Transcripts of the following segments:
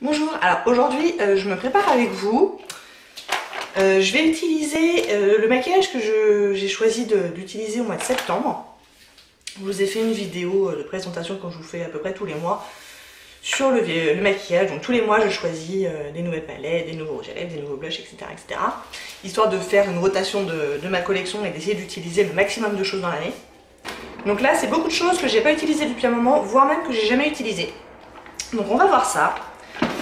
Bonjour, alors aujourd'hui je me prépare avec vous. Je vais utiliser le maquillage que j'ai choisi d'utiliser au mois de septembre. Je vous ai fait une vidéo de présentation que je vous fais à peu près tous les mois sur le maquillage. Donc tous les mois je choisis des nouvelles palettes, des nouveaux rouges à lèvres, des nouveaux blushs, etc. Histoire de faire une rotation de ma collection et d'essayer d'utiliser le maximum de choses dans l'année. Donc là c'est beaucoup de choses que j'ai pas utilisées depuis un moment, voire même que j'ai jamais utilisées. Donc on va voir ça.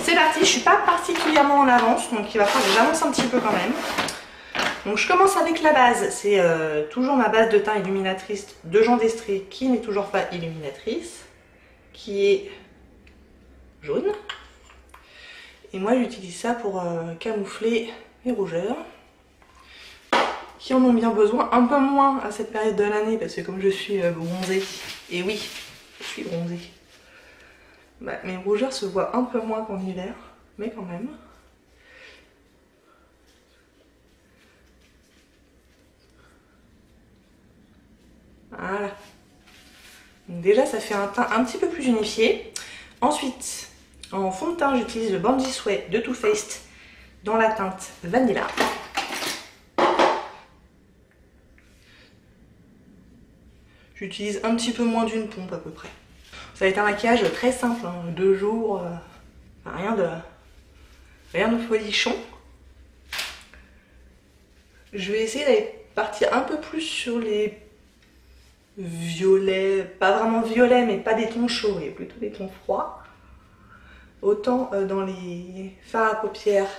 C'est parti, je suis pas particulièrement en avance, donc il va falloir que j'avance un petit peu quand même. Donc je commence avec la base, c'est toujours ma base de teint illuminatrice de Jean d'Estrée qui n'est toujours pas illuminatrice, qui est jaune. Et moi j'utilise ça pour camoufler mes rougeurs, qui en ont bien besoin, un peu moins à cette période de l'année, parce que comme je suis bronzée, et oui, je suis bronzée, bah, mes rougeurs se voient un peu moins qu'en hiver, mais quand même. Voilà. Donc déjà ça fait un teint un petit peu plus unifié. Ensuite, en fond de teint, j'utilise le Bandit Sweat de Too Faced dans la teinte Vanilla. J'utilise un petit peu moins d'une pompe à peu près. Ça va être un maquillage très simple, hein, 2 jours, rien de folichon. Je vais essayer d'aller partir un peu plus sur les violets, pas vraiment violets, mais pas des tons chauds, mais plutôt des tons froids. Autant dans les fards à paupières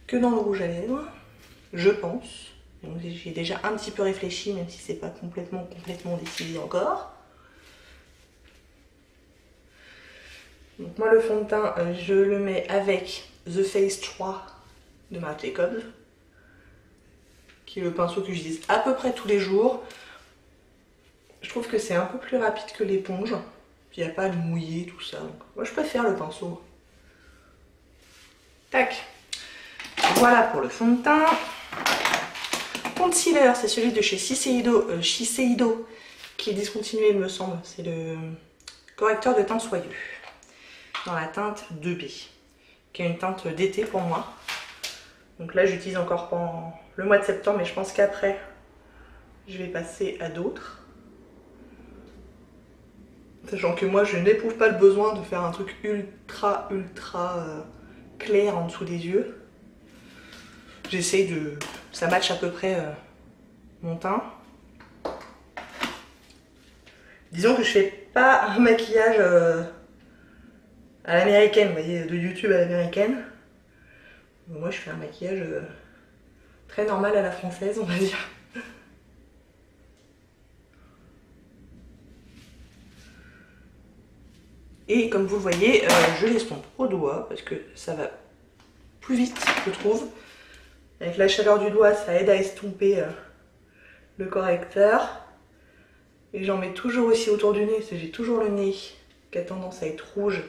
que dans le rouge à lèvres, je pense. J'ai déjà un petit peu réfléchi, même si c'est pas complètement décidé encore. Donc moi le fond de teint, je le mets avec The Face 3 de Marc Jacobs, qui est le pinceau que j'utilise à peu près tous les jours. Je trouve que c'est un peu plus rapide que l'éponge, puis il n'y a pas à le mouiller, tout ça. Donc moi je préfère le pinceau. Tac. Voilà pour le fond de teint. Concealer, c'est celui de chez Shiseido, qui est discontinué il me semble. C'est le correcteur de teint soyeux dans la teinte 2B, qui est une teinte d'été pour moi. Donc là j'utilise encore pendant le mois de septembre, mais je pense qu'après je vais passer à d'autres. Sachant que moi je n'éprouve pas le besoin de faire un truc ultra clair en dessous des yeux. J'essaye de... ça matche à peu près mon teint. Disons que je fais pas un maquillage à l'américaine, vous voyez, de YouTube à l'américaine. Moi je fais un maquillage très normal à la française, on va dire. Et comme vous le voyez, je l'estompe au doigt parce que ça va plus vite, je trouve. Avec la chaleur du doigt, ça aide à estomper le correcteur. Et j'en mets toujours aussi autour du nez, parce que j'ai toujours le nez qui a tendance à être rouge.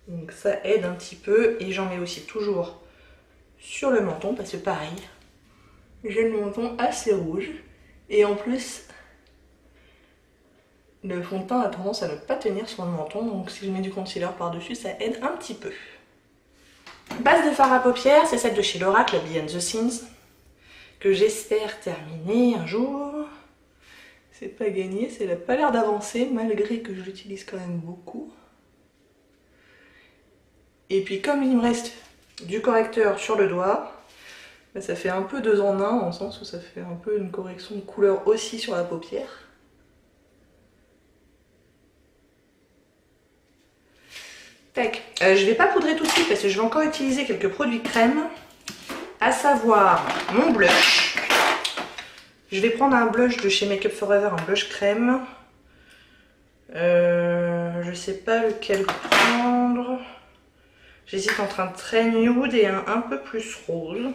Donc ça aide un petit peu. Et j'en mets aussi toujours sur le menton, parce que pareil, j'ai le menton assez rouge. Et en plus, le fond de teint a tendance à ne pas tenir sur le menton, donc si je mets du concealer par-dessus, ça aide un petit peu. Base de fard à paupières, c'est celle de chez l'Oracle, Behind the Scenes, que j'espère terminer un jour. C'est pas gagné, ça n'a pas l'air d'avancer, malgré que je l'utilise quand même beaucoup. Et puis comme il me reste du correcteur sur le doigt, bah ça fait un peu 2 en 1, dans le sens où ça fait un peu une correction de couleur aussi sur la paupière. Tac. Je vais pas poudrer tout de suite parce que je vais encore utiliser quelques produits crème, à savoir mon blush. Je vais prendre un blush de chez Make Up Forever, un blush crème. Je sais pas lequel prendre. J'hésite entre un très nude et un peu plus rose.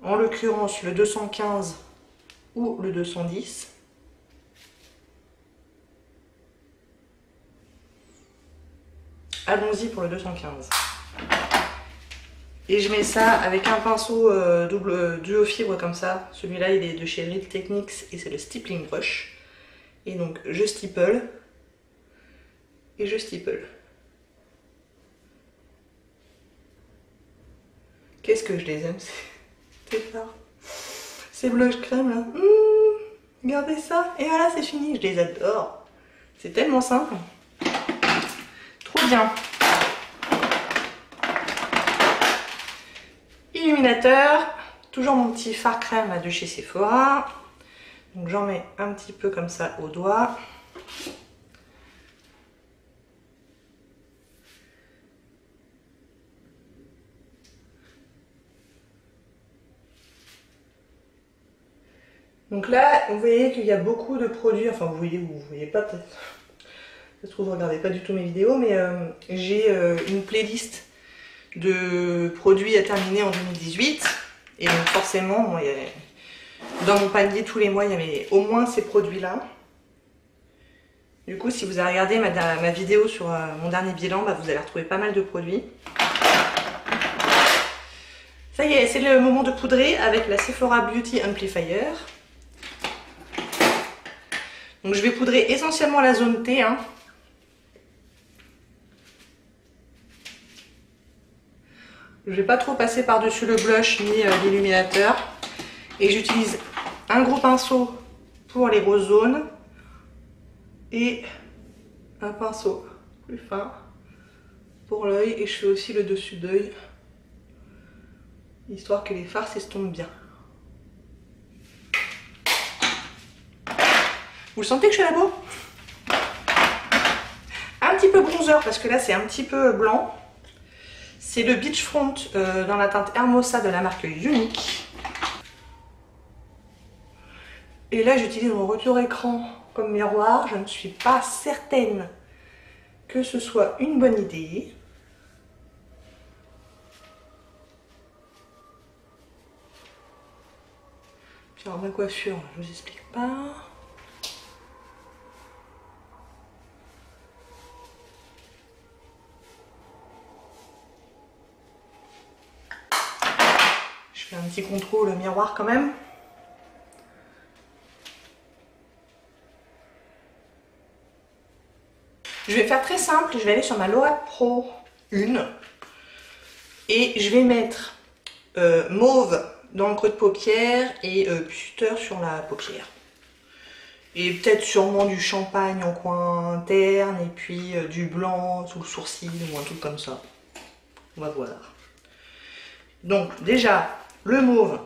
En l'occurrence le 215 ou le 210. Allons-y pour le 215. Et je mets ça avec un pinceau duo fibre comme ça. Celui-là il est de chez Real Techniques et c'est le Stippling Brush. Et donc je stipple et je stipple. Qu'est-ce que je les aime ces blush crème là. Regardez ça. Et voilà, c'est fini. Je les adore. C'est tellement simple. Trop bien. Illuminateur. Toujours mon petit fard crème là, de chez Sephora. Donc j'en mets un petit peu comme ça au doigt. Donc là, vous voyez qu'il y a beaucoup de produits, enfin vous voyez pas peut-être, ça se trouve vous regardez pas du tout mes vidéos, mais j'ai une playlist de produits à terminer en 2018, et donc forcément, bon, dans mon panier tous les mois, il y avait au moins ces produits-là. Du coup, si vous avez regardé ma vidéo sur mon dernier bilan, bah, vous allez retrouver pas mal de produits. Ça y est, c'est le moment de poudrer avec la Sephora Beauty Amplifier. Donc je vais poudrer essentiellement la zone T. Hein. Je ne vais pas trop passer par-dessus le blush ni l'illuminateur. Et j'utilise un gros pinceau pour les grosses zones. Et un pinceau plus fin pour l'œil. Et je fais aussi le dessus d'œil. Histoire que les fards s'estompent bien. Vous le sentez que je suis à la bourre? Un petit peu bronzer parce que là c'est un petit peu blanc. C'est le Beachfront dans la teinte Hermosa de la marque Unique. Et là j'utilise mon retour écran comme miroir. Je ne suis pas certaine que ce soit une bonne idée. Puis alors ma coiffure, je vous explique pas. Je fais un petit contrôle miroir quand même. Je vais faire très simple, je vais aller sur ma Loac Pro 1 et je vais mettre mauve dans le creux de paupière et puter sur la paupière. Et peut-être sûrement du champagne en coin interne et puis du blanc sous le sourcil ou un truc comme ça. On va voir. Donc déjà le mauve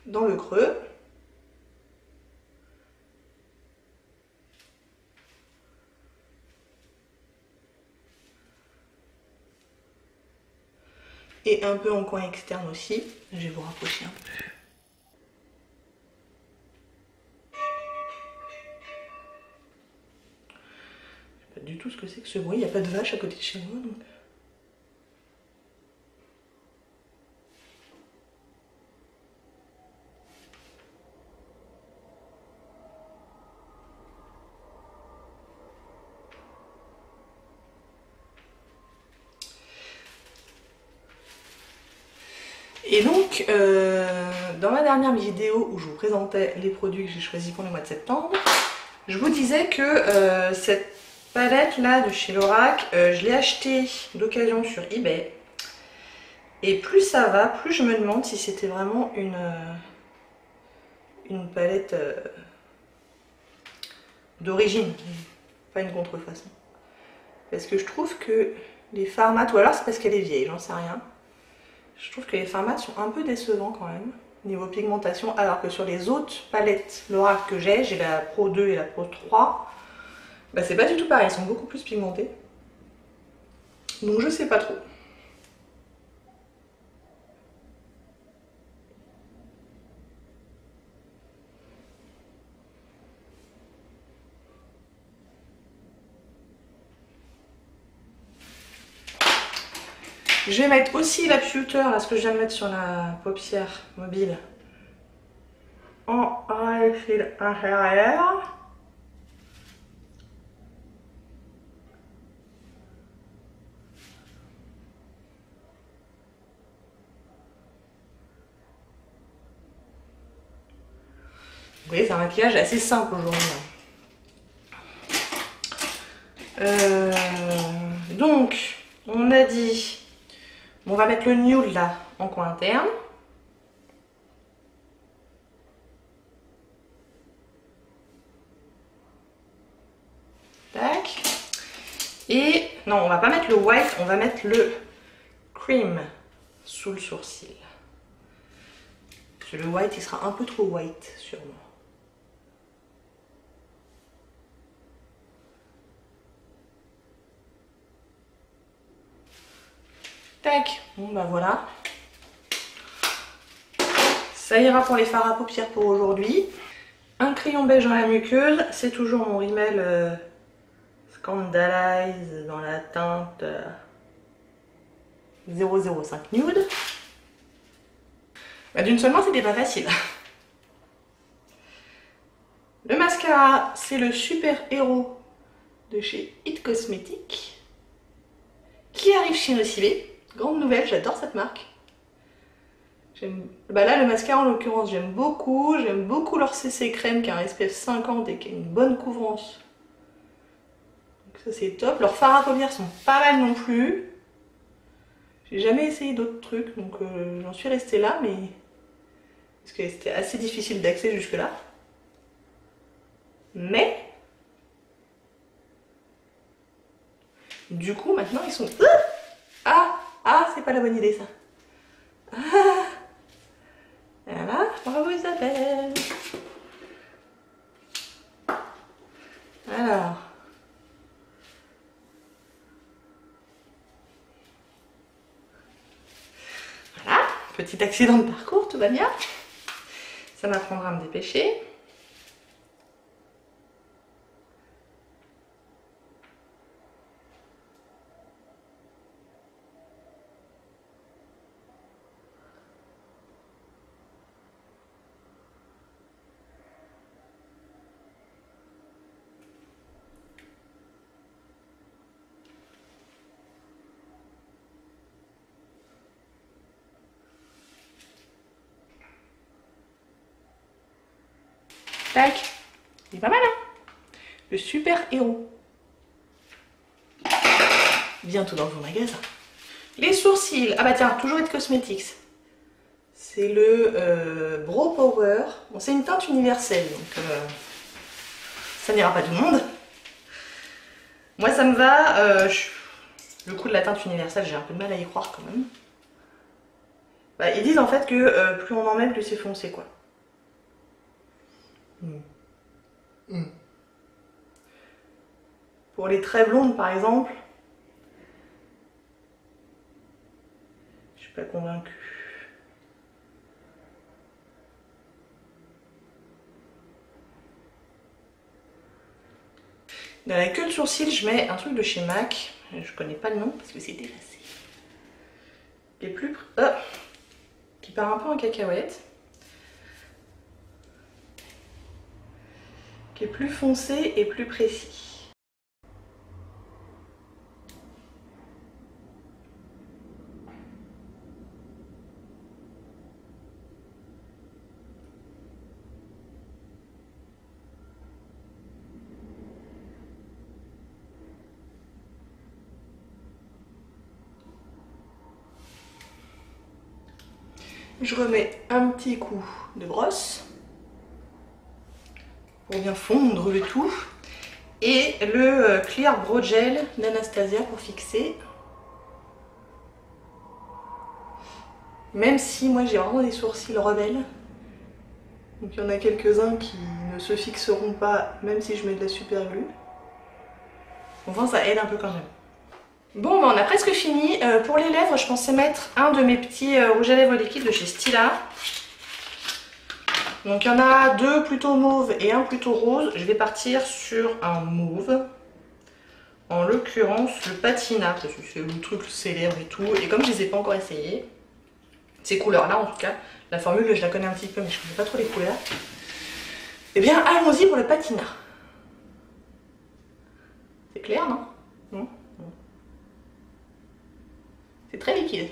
dans le creux. Et un peu en coin externe aussi. Je vais vous rapprocher un peu. Je sais pas du tout ce que c'est que ce bruit. Il n'y a pas de vache à côté de chez moi. Donc... Et donc, dans ma dernière vidéo où je vous présentais les produits que j'ai choisis pour le mois de septembre, je vous disais que cette palette là de chez Lorac, je l'ai achetée d'occasion sur eBay. Et plus ça va, plus je me demande si c'était vraiment une palette d'origine, pas une contrefaçon. Parce que je trouve que les fards mat, ou alors c'est parce qu'elle est vieille, j'en sais rien. Je trouve que les fards mat sont un peu décevants quand même, niveau pigmentation, alors que sur les autres palettes Lorac que j'ai la Pro 2 et la Pro 3, bah c'est pas du tout pareil, ils sont beaucoup plus pigmentés. Donc je sais pas trop. Je vais mettre aussi la pewter, là, ce que je viens de mettre sur la paupière mobile, en fil inférieur. Vous voyez, c'est un maquillage assez simple aujourd'hui. Donc, on a dit, on va mettre le nude là en coin interne. Tac. Et non, on va pas mettre le white, on va mettre le cream sous le sourcil. Parce que le white, il sera un peu trop white sur moi. Tac. Bon bah voilà. Ça ira pour les fards à paupières pour aujourd'hui. Un crayon beige dans la muqueuse, c'est toujours mon Rimmel Scandalize dans la teinte 005 Nude. Bah, d'une seule main, c'était pas facile. Le mascara, c'est le Super Héros de chez It Cosmetics qui arrive chez Nocibé. Grande nouvelle, j'adore cette marque. Bah là, le mascara en l'occurrence, j'aime beaucoup. J'aime beaucoup leur CC crème qui a un SPF 50 et qui a une bonne couvrance. Donc ça, c'est top. Leurs fards à paupières sont pas mal non plus. J'ai jamais essayé d'autres trucs, donc j'en suis restée là, mais parce que c'était assez difficile d'accès jusque-là. Mais du coup, maintenant, ils sont... Ah, c'est pas la bonne idée, ça. Ah. Voilà, bravo Isabelle. Alors. Voilà, petit accident de parcours, tout va bien. Ça m'apprendra à me dépêcher. Tac. Il est pas mal, hein? Le Super Héros. Bientôt dans vos magasins. Les sourcils. Ah bah tiens, toujours It Cosmetics. C'est le Brow Power. Bon, c'est une teinte universelle, donc ça n'ira pas tout le monde. Moi, ça me va. Le coup de la teinte universelle, j'ai un peu de mal à y croire quand même. Bah, ils disent en fait que plus on en met, plus c'est foncé, quoi. Pour les traits blondes, par exemple, je suis pas convaincue. Dans la queue de sourcil, je mets un truc de chez MAC. Je connais pas le nom parce que c'est effacé. Qui part un peu en cacahuète. Qui est plus foncé et plus précis. Je remets un petit coup de brosse pour bien fondre le tout. Et le Clear Brow Gel d'Anastasia pour fixer. Même si moi j'ai vraiment des sourcils rebelles. Donc il y en a quelques-uns qui ne se fixeront pas même si je mets de la super glue. Enfin ça aide un peu quand même. Bon, bah on a presque fini. Pour les lèvres, je pensais mettre un de mes petits rouges à lèvres liquides de chez Stila. Donc il y en a deux plutôt mauve et un plutôt rose. Je vais partir sur un mauve. En l'occurrence le Patina, parce que c'est le truc célèbre et tout. Et comme je les ai pas encore essayés, ces couleurs là en tout cas, la formule je la connais un petit peu mais je connais pas trop les couleurs. Et bien allons-y pour le Patina. C'est clair, non? Non. C'est très liquide.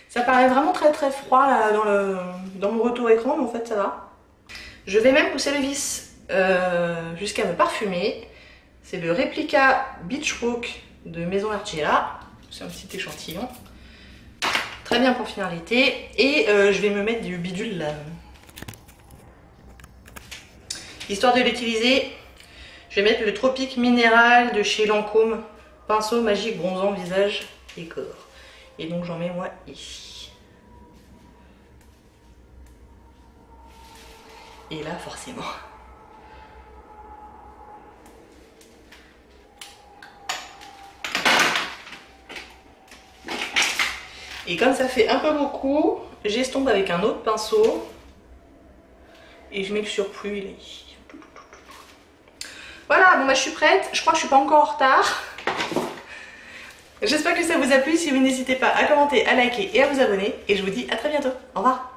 Ça paraît vraiment très très froid là, dans mon retour écran, mais en fait ça va. Je vais même pousser le vis jusqu'à me parfumer. C'est le Replica Beach Walk de Maison Archila. C'est un petit échantillon. Très bien pour finir l'été. Et je vais me mettre du bidule là. Histoire de l'utiliser, je vais mettre le Tropique Minéral de chez Lancôme. Pinceau magique bronzant visage et corps. Et donc j'en mets moi ici. Et là forcément. Et comme ça fait un peu beaucoup, j'estompe avec un autre pinceau. Et je mets le surplus, il est ici. Voilà, bon bah je suis prête. Je crois que je suis pas encore en retard. J'espère que ça vous a plu. Si oui, n'hésitez pas à commenter, à liker et à vous abonner. Et je vous dis à très bientôt. Au revoir.